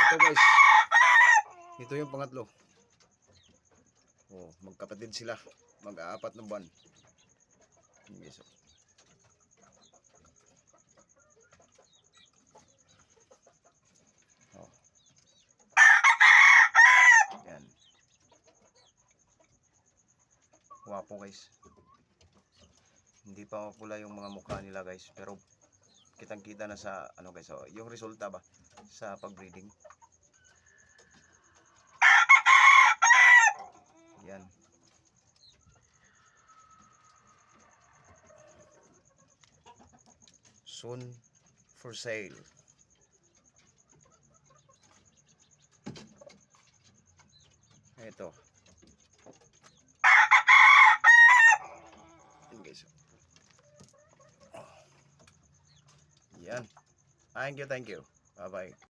Ito guys, ito yung pangatlo. Oh, magkapatid sila, mag-aapat na buwan. Yan guys. Oh. Yan. Wapo guys. Hindi pa mapula yung mga mukha nila guys, pero kitang-kita na sa ano guys, oh, yung resulta ba sa pag-breeding. Yan. Soon for sale. Ito. Yan guys. Yan. Thank you, thank you. Bye-bye.